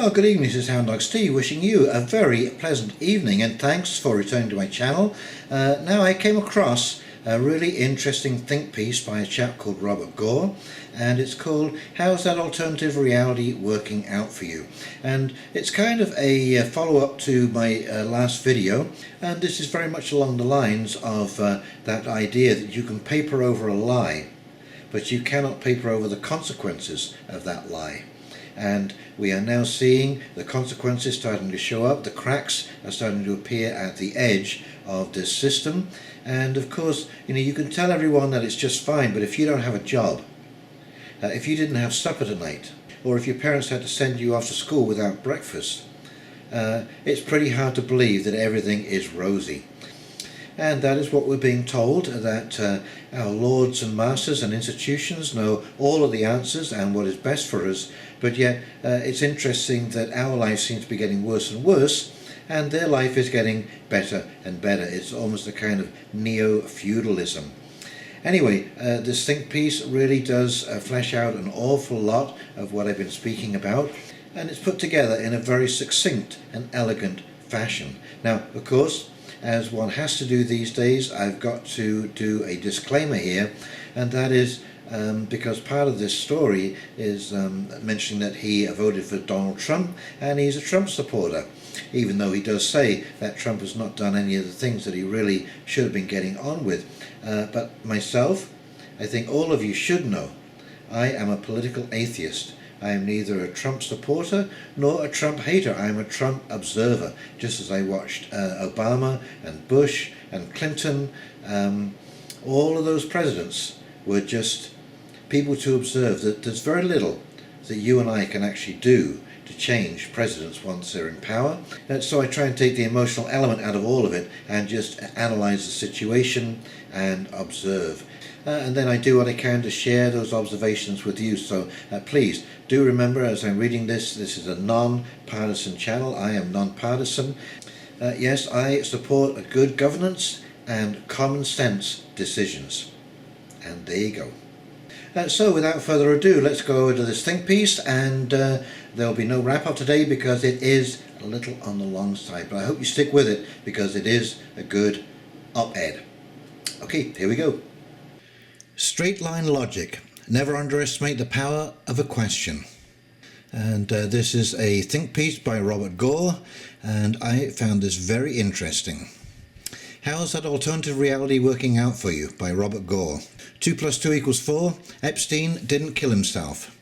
Well, good evening, this is Hound Dog Steve wishing you a very pleasant evening, and thanks for returning to my channel. Now I came across a really interesting think piece by a chap called Robert Gore, and it's called How's That Alternative Reality Working Out For You? And it's kind of a follow-up to my last video, and this is very much along the lines of that idea that you can paper over a lie, but you cannot paper over the consequences of that lie. And we are now seeing the consequences starting to show up. The cracks are starting to appear at the edge of this system, and of course, you can tell everyone that it's just fine, but if you don't have a job, if you didn't have supper tonight, or if your parents had to send you off to school without breakfast, it's pretty hard to believe that everything is rosy. And that is what we're being told, that our lords and masters and institutions know all of the answers and what is best for us, but yet it's interesting that our life seems to be getting worse and worse, and their life is getting better and better. It's almost a kind of neo-feudalism. Anyway, this think piece really does flesh out an awful lot of what I've been speaking about, and it's put together in a very succinct and elegant fashion. Now, of course, as one has to do these days, I've got to do a disclaimer here, and that is because part of this story is mentioning that he voted for Donald Trump and he's a Trump supporter, even though he does say that Trump has not done any of the things that he really should have been getting on with. But myself, I think all of you should know, I am a political atheist. I am neither a Trump supporter nor a Trump hater. I am a Trump observer, just as I watched Obama and Bush and Clinton. All of those presidents were just people to observe. That there's very little that you and I can actually do to change presidents once they're in power. And so I try and take the emotional element out of all of it and just analyze the situation and observe. And then I do what I can to share those observations with you. So please do remember, as I'm reading this is a non-partisan channel. I am non-partisan. Yes, I support a good governance and common sense decisions. And there you go. So without further ado, let's go over to this think piece, and there'll be no wrap up today because it is a little on the long side, but I hope you stick with it because it is a good op-ed. Okay, here we go. Straight line logic. Never underestimate the power of a question. And this is a think piece by Robert Gore, and I found this very interesting. How's That Alternative Reality Working Out For You? By Robert Gore. 2 + 2 = 4. Epstein didn't kill himself.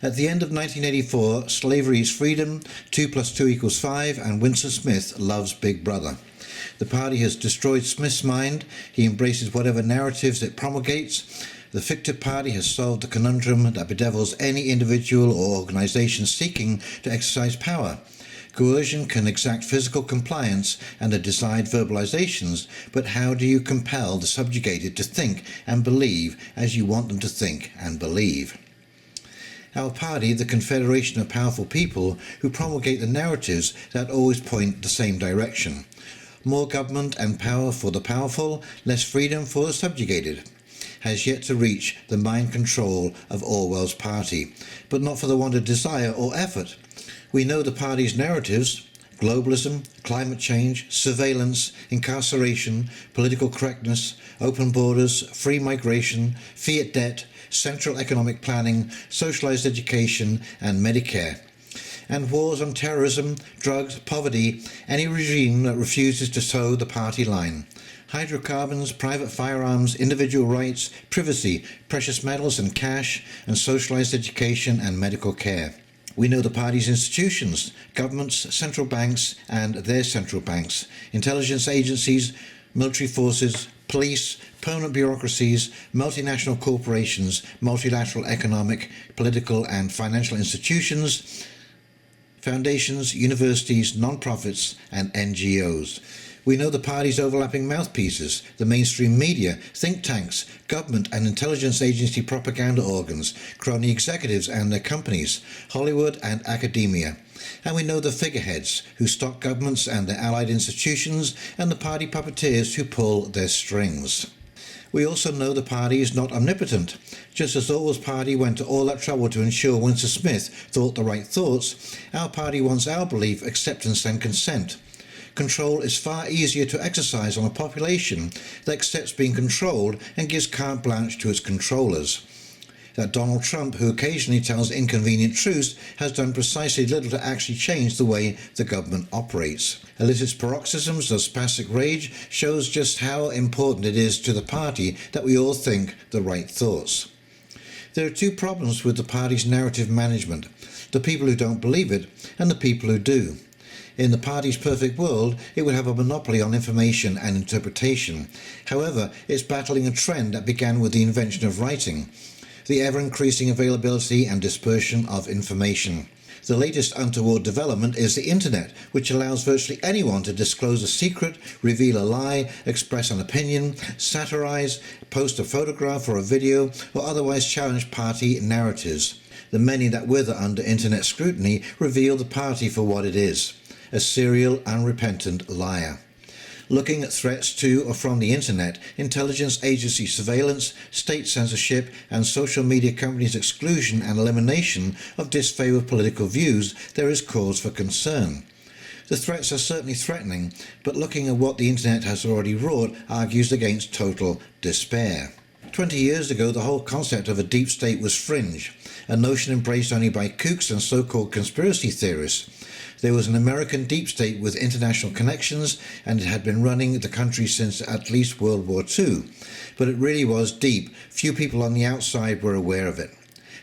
At the end of 1984, slavery is freedom, 2 + 2 = 5, and Winston Smith loves Big Brother. The party has destroyed Smith's mind. He embraces whatever narratives it promulgates. The fictive party has solved the conundrum that bedevils any individual or organization seeking to exercise power. Coercion can exact physical compliance and the desired verbalizations, but how do you compel the subjugated to think and believe as you want them to think and believe? Our party, the confederation of powerful people who promulgate the narratives that always point the same direction. More government and power for the powerful, less freedom for the subjugated, has yet to reach the mind control of Orwell's party, but not for the want of desire or effort. We know the party's narratives: globalism, climate change, surveillance, incarceration, political correctness, open borders, free migration, fiat debt, central economic planning, socialized education, and Medicare. And wars on terrorism, drugs, poverty, any regime that refuses to toe the party line. Hydrocarbons, private firearms, individual rights, privacy, precious metals and cash, and socialized education and medical care. We know the party's institutions: governments, central banks and their central banks, intelligence agencies, military forces, police, permanent bureaucracies, multinational corporations, multilateral economic, political and financial institutions, foundations, universities, non-profits and NGOs. We know the party's overlapping mouthpieces: the mainstream media, think tanks, government and intelligence agency propaganda organs, crony executives and their companies, Hollywood and academia. And we know the figureheads who stock governments and their allied institutions, and the party puppeteers who pull their strings. We also know the party is not omnipotent. Just as Orwell's party went to all that trouble to ensure Winston Smith thought the right thoughts, our party wants our belief, acceptance and consent. Control is far easier to exercise on a population that accepts being controlled and gives carte blanche to its controllers. That Donald Trump, who occasionally tells inconvenient truths, has done precisely little to actually change the way the government operates. Elicits paroxysms of spastic rage, shows just how important it is to the party that we all think the right thoughts. There are two problems with the party's narrative management: the people who don't believe it and the people who do. In the party's perfect world, it would have a monopoly on information and interpretation. However, it's battling a trend that began with the invention of writing, the ever-increasing availability and dispersion of information. The latest untoward development is the internet, which allows virtually anyone to disclose a secret, reveal a lie, express an opinion, satirize, post a photograph or a video, or otherwise challenge party narratives. The many that wither under internet scrutiny reveal the party for what it is: a serial, unrepentant liar. Looking at threats to or from the internet, intelligence agency surveillance, state censorship, and social media companies' exclusion and elimination of disfavoured political views, there is cause for concern. The threats are certainly threatening, but looking at what the internet has already wrought argues against total despair. 20 years ago, the whole concept of a deep state was fringe, a notion embraced only by kooks and so-called conspiracy theorists. There was an American deep state with international connections, and it had been running the country since at least World War II. But it really was deep. Few people on the outside were aware of it.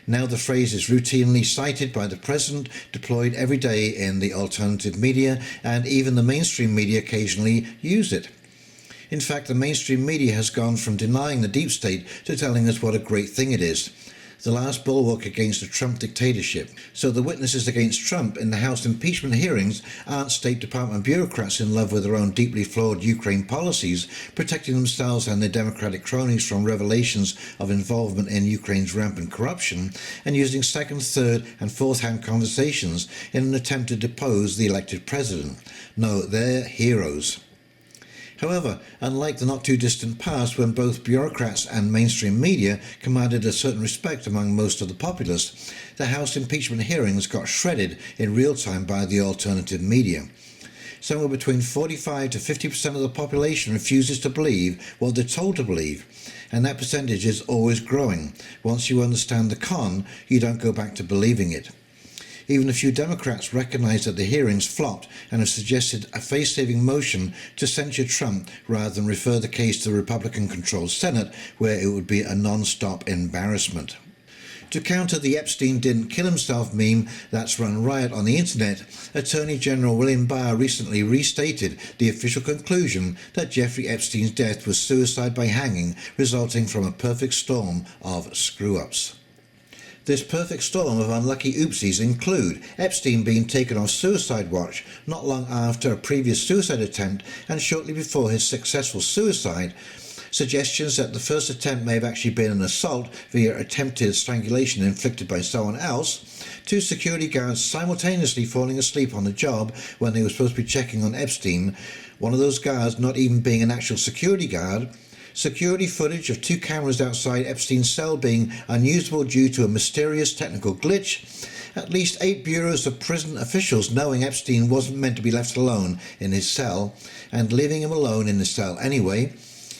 Now the phrase is routinely cited by the president, deployed every day in the alternative media, and even the mainstream media occasionally use it. In fact, the mainstream media has gone from denying the deep state to telling us what a great thing it is, the last bulwark against a Trump dictatorship. So the witnesses against Trump in the House impeachment hearings aren't State Department bureaucrats in love with their own deeply flawed Ukraine policies, protecting themselves and their Democratic cronies from revelations of involvement in Ukraine's rampant corruption, and using second, third and fourth-hand conversations in an attempt to depose the elected president. No, they're heroes. However, unlike the not-too-distant past when both bureaucrats and mainstream media commanded a certain respect among most of the populace, the House impeachment hearings got shredded in real time by the alternative media. Somewhere between 45 to 50% of the population refuses to believe what they're told to believe, and that percentage is always growing. Once you understand the con, you don't go back to believing it. Even a few Democrats recognize that the hearings flopped and have suggested a face-saving motion to censure Trump rather than refer the case to the Republican-controlled Senate, where it would be a non-stop embarrassment. To counter the Epstein didn't kill himself meme that's run riot on the internet, Attorney General William Barr recently restated the official conclusion that Jeffrey Epstein's death was suicide by hanging, resulting from a perfect storm of screw-ups. This perfect storm of unlucky oopsies include Epstein being taken off suicide watch not long after a previous suicide attempt and shortly before his successful suicide, suggestions that the first attempt may have actually been an assault via attempted strangulation inflicted by someone else, two security guards simultaneously falling asleep on the job when they were supposed to be checking on Epstein, one of those guards not even being an actual security guard, security footage of two cameras outside Epstein's cell being unusable due to a mysterious technical glitch, at least 8 bureaus of prison officials knowing Epstein wasn't meant to be left alone in his cell and leaving him alone in his cell anyway,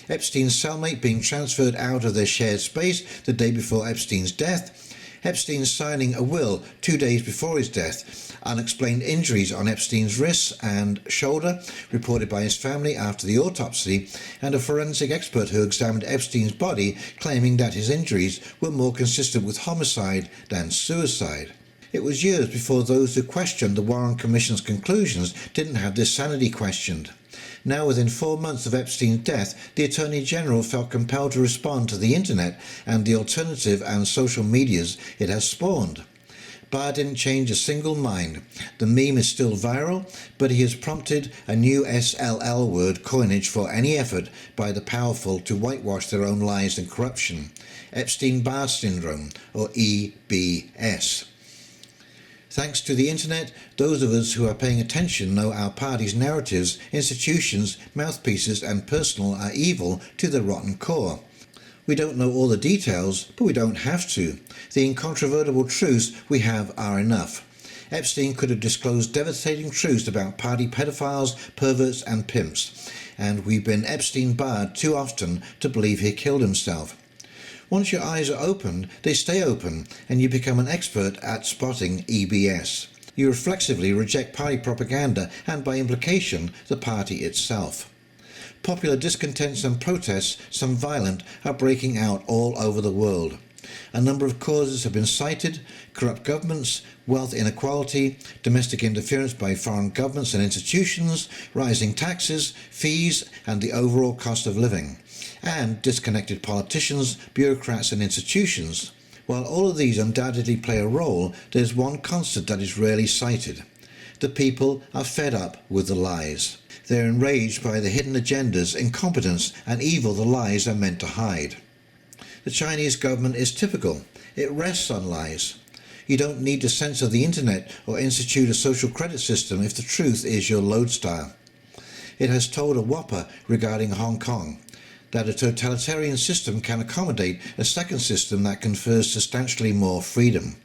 Epstein's cellmate being transferred out of their shared space the day before Epstein's death, Epstein signing a will 2 days before his death, unexplained injuries on Epstein's wrists and shoulder reported by his family after the autopsy, and a forensic expert who examined Epstein's body claiming that his injuries were more consistent with homicide than suicide. It was years before those who questioned the Warren Commission's conclusions didn't have their sanity questioned. Now, within 4 months of Epstein's death, the Attorney General felt compelled to respond to the internet and the alternative and social medias it has spawned. Barr didn't change a single mind. The meme is still viral, but he has prompted a new SLL word coinage for any effort by the powerful to whitewash their own lies and corruption: Epstein-Barr syndrome, or EBS. Thanks to the internet, those of us who are paying attention know our party's narratives, institutions, mouthpieces and personal are evil to the rotten core. We don't know all the details, but we don't have to. The incontrovertible truths we have are enough. Epstein could have disclosed devastating truths about party pedophiles, perverts and pimps, and we've been Epstein-barred too often to believe he killed himself. Once your eyes are opened, they stay open, and you become an expert at spotting EBS. You reflexively reject party propaganda and, by implication, the party itself. Popular discontents and protests, some violent, are breaking out all over the world. A number of causes have been cited: corrupt governments, wealth inequality, domestic interference by foreign governments and institutions, rising taxes, fees and the overall cost of living, and disconnected politicians, bureaucrats and institutions. While all of these undoubtedly play a role, there's one constant that is rarely cited. The people are fed up with the lies. They're enraged by the hidden agendas, incompetence and evil the lies are meant to hide. The Chinese government is typical. It rests on lies. You don't need to censor the internet or institute a social credit system if the truth is your lodestar. It has told a whopper regarding Hong Kong that a totalitarian system can accommodate a second system that confers substantially more freedom.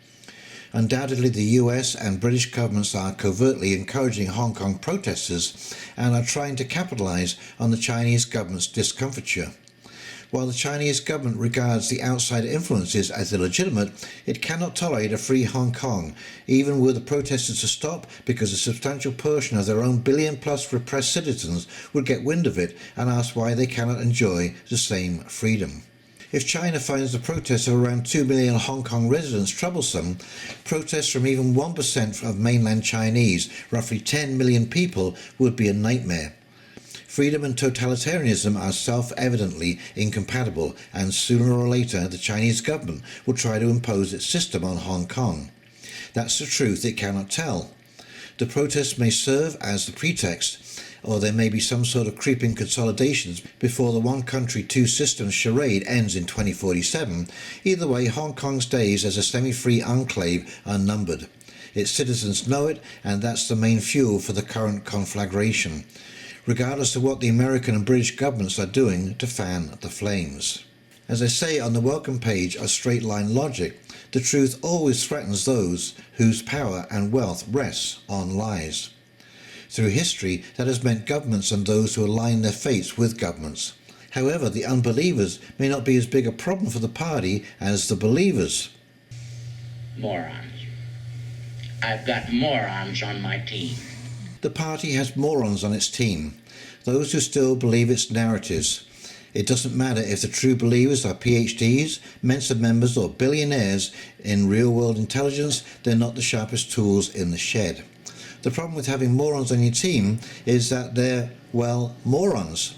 Undoubtedly, the US and British governments are covertly encouraging Hong Kong protesters and are trying to capitalize on the Chinese government's discomfiture. While the Chinese government regards the outside influences as illegitimate, it cannot tolerate a free Hong Kong, even were the protesters to stop, because a substantial portion of their own billion-plus repressed citizens would get wind of it and ask why they cannot enjoy the same freedom. If China finds the protests of around 2 million Hong Kong residents troublesome, protests from even 1% of mainland Chinese, roughly 10 million people, would be a nightmare. Freedom and totalitarianism are self-evidently incompatible, and sooner or later the Chinese government will try to impose its system on Hong Kong. That's the truth it cannot tell. The protests may serve as the pretext, or there may be some sort of creeping consolidations before the one country, two systems charade ends in 2047. Either way, Hong Kong's days as a semi-free enclave are numbered. Its citizens know it, and that's the main fuel for the current conflagration, regardless of what the American and British governments are doing to fan the flames. As I say on the welcome page of Straight Line Logic, the truth always threatens those whose power and wealth rests on lies. Through history, that has meant governments and those who align their fates with governments. However, the unbelievers may not be as big a problem for the party as the believers. Morons. I've got morons on my team. The party has morons on its team, those who still believe its narratives. It doesn't matter if the true believers are PhDs, Mensa members or billionaires in real-world intelligence, they're not the sharpest tools in the shed. The problem with having morons on your team is that they're, well, morons.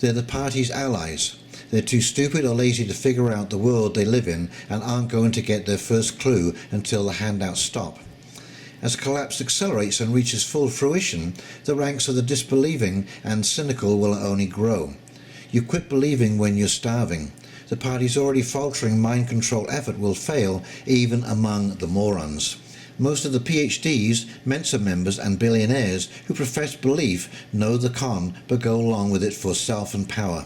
They're the party's allies. They're too stupid or lazy to figure out the world they live in and aren't going to get their first clue until the handouts stop. As collapse accelerates and reaches full fruition, the ranks of the disbelieving and cynical will only grow. You quit believing when you're starving. The party's already faltering mind control effort will fail even among the morons. Most of the PhDs, Mensa members and billionaires who profess belief know the con but go along with it for self and power.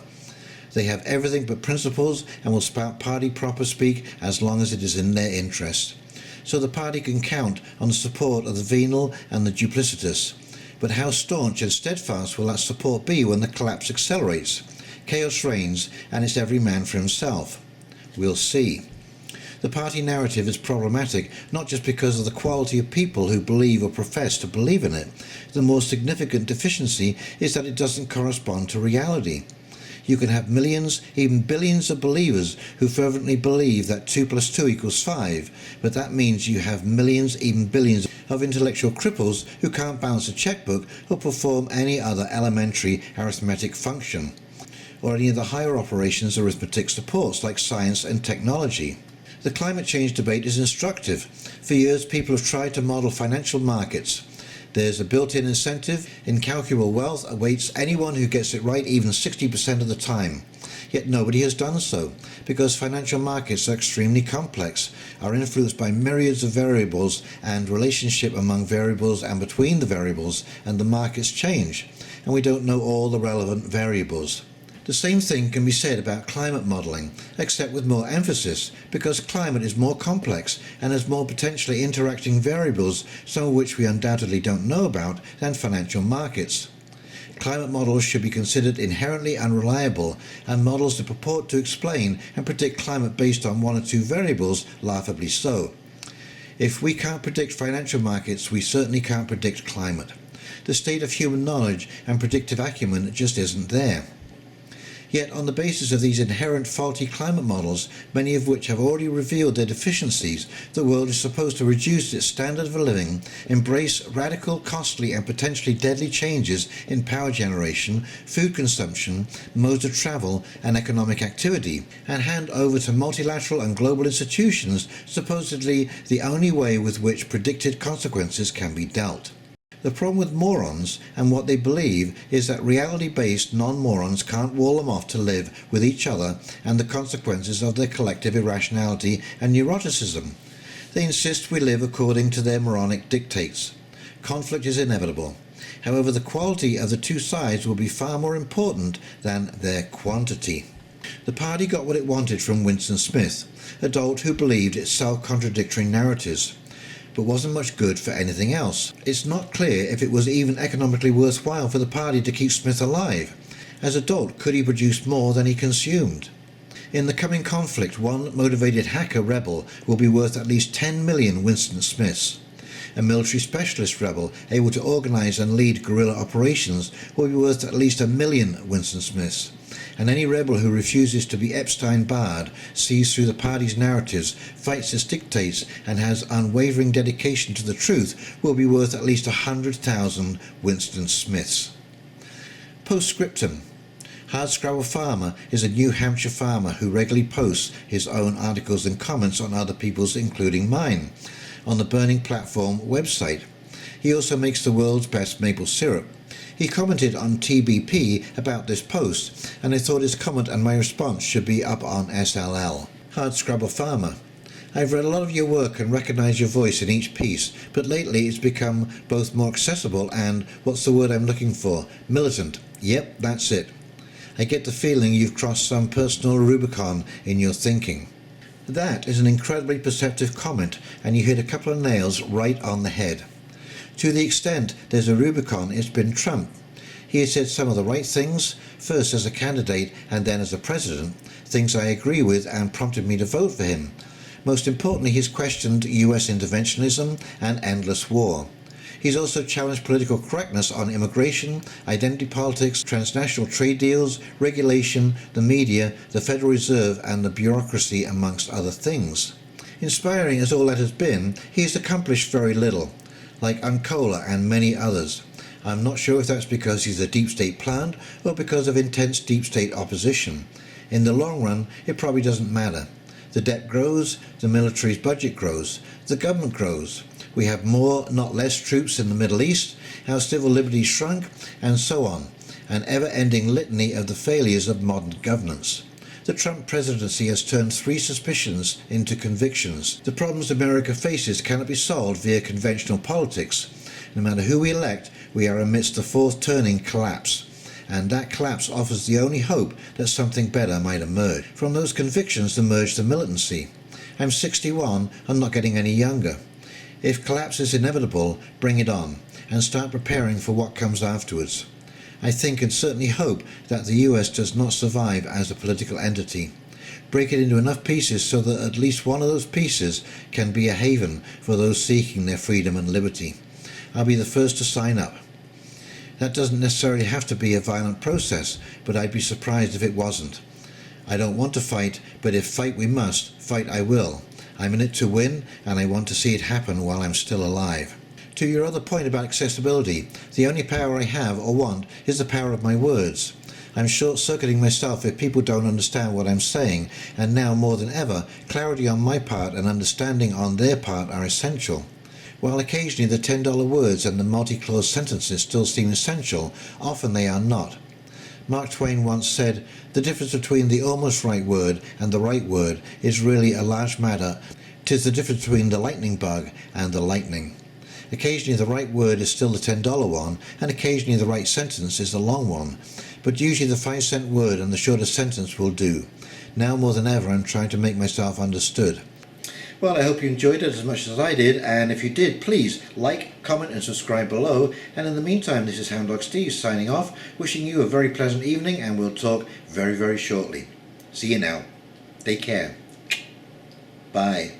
They have everything but principles and will spout party proper speak as long as it is in their interest. So the party can count on the support of the venal and the duplicitous. But how staunch and steadfast will that support be when the collapse accelerates? Chaos reigns and it's every man for himself. We'll see. The party narrative is problematic not just because of the quality of people who believe or profess to believe in it. The more significant deficiency is that it doesn't correspond to reality. You can have millions, even billions of believers who fervently believe that 2 + 2 = 5, but that means you have millions, even billions of intellectual cripples who can't balance a checkbook or perform any other elementary arithmetic function, or any of the higher operations arithmetic supports like science and technology. The climate change debate is instructive. For years, people have tried to model financial markets. There's a built-in incentive. Incalculable wealth awaits anyone who gets it right even 60% of the time. Yet nobody has done so, because financial markets are extremely complex, are influenced by myriads of variables and relationship among variables and between the variables, and the markets change, and we don't know all the relevant variables. The same thing can be said about climate modelling, except with more emphasis, because climate is more complex and has more potentially interacting variables, some of which we undoubtedly don't know about, than financial markets. Climate models should be considered inherently unreliable, and models that purport to explain and predict climate based on one or two variables laughably so. If we can't predict financial markets, we certainly can't predict climate. The state of human knowledge and predictive acumen just isn't there. Yet on the basis of these inherent faulty climate models, many of which have already revealed their deficiencies, the world is supposed to reduce its standard of living, embrace radical, costly and potentially deadly changes in power generation, food consumption, modes of travel and economic activity, and hand over to multilateral and global institutions supposedly the only way with which predicted consequences can be dealt. The problem with morons and what they believe is that reality-based non-morons can't wall them off to live with each other and the consequences of their collective irrationality and neuroticism. They insist we live according to their moronic dictates. Conflict is inevitable. However, the quality of the two sides will be far more important than their quantity. The party got what it wanted from Winston Smith, a dolt who believed its self-contradictory narratives, but wasn't much good for anything else. It's not clear if it was even economically worthwhile for the party to keep Smith alive. As a dolt, could he produce more than he consumed? In the coming conflict, one motivated hacker rebel will be worth at least 10 million Winston Smiths. A military specialist rebel able to organize and lead guerrilla operations will be worth at least 1 million Winston Smiths. And any rebel who refuses to be Epstein barred, sees through the party's narratives, fights its dictates and has unwavering dedication to the truth will be worth at least 100,000 Winston Smiths. Postscriptum. Hardscrabble Farmer is a New Hampshire farmer who regularly posts his own articles and comments on other people's, including mine, on the Burning Platform website. He also makes the world's best maple syrup. He commented on TBP about this post, and I thought his comment and my response should be up on SLL. Hardscrabble Farmer. I've read a lot of your work and recognise your voice in each piece, but lately it's become both more accessible and, what's the word I'm looking for, militant. Yep, that's it. I get the feeling you've crossed some personal Rubicon in your thinking. That is an incredibly perceptive comment, and you hit a couple of nails right on the head. To the extent there's a Rubicon, it's been Trump. He has said some of the right things, first as a candidate and then as a president, things I agree with and prompted me to vote for him. Most importantly, he's questioned US interventionism and endless war. He's also challenged political correctness on immigration, identity politics, transnational trade deals, regulation, the media, the Federal Reserve and the bureaucracy, amongst other things. Inspiring as all that has been, he has accomplished very little, like Uncola and many others. I'm not sure if that's because he's a deep state plant or because of intense deep state opposition. In the long run, it probably doesn't matter. The debt grows, the military's budget grows, the government grows. We have more, not less troops in the Middle East, our civil liberties shrunk, and so on. An ever-ending litany of the failures of modern governance. The Trump presidency has turned 3 suspicions into convictions. The problems America faces cannot be solved via conventional politics. No matter who we elect, we are amidst the 4th turning collapse. And that collapse offers the only hope that something better might emerge. From those convictions emerged the militancy. I'm 61 and not getting any younger. If collapse is inevitable, bring it on, and start preparing for what comes afterwards. I think and certainly hope that the US does not survive as a political entity. Break it into enough pieces so that at least one of those pieces can be a haven for those seeking their freedom and liberty. I'll be the first to sign up. That doesn't necessarily have to be a violent process, but I'd be surprised if it wasn't. I don't want to fight, but if fight we must, fight I will. I'm in it to win, and I want to see it happen while I'm still alive. To your other point about accessibility, the only power I have or want is the power of my words. I'm short-circuiting myself if people don't understand what I'm saying, and now more than ever, clarity on my part and understanding on their part are essential. While occasionally the $10 words and the multi-clause sentences still seem essential, often they are not. Mark Twain once said, "The difference between the almost right word and the right word is really a large matter. 'Tis the difference between the lightning bug and the lightning." Occasionally the right word is still the $10 one, and occasionally the right sentence is the long one, but usually the 5-cent word and the shortest sentence will do. Now more than ever I'm trying to make myself understood. Well, I hope you enjoyed it as much as I did, and if you did, please like, comment and subscribe below. And in the meantime, this is Hound Dog Steve signing off, wishing you a very pleasant evening, and we'll talk very, very shortly. See you now. Take care. Bye.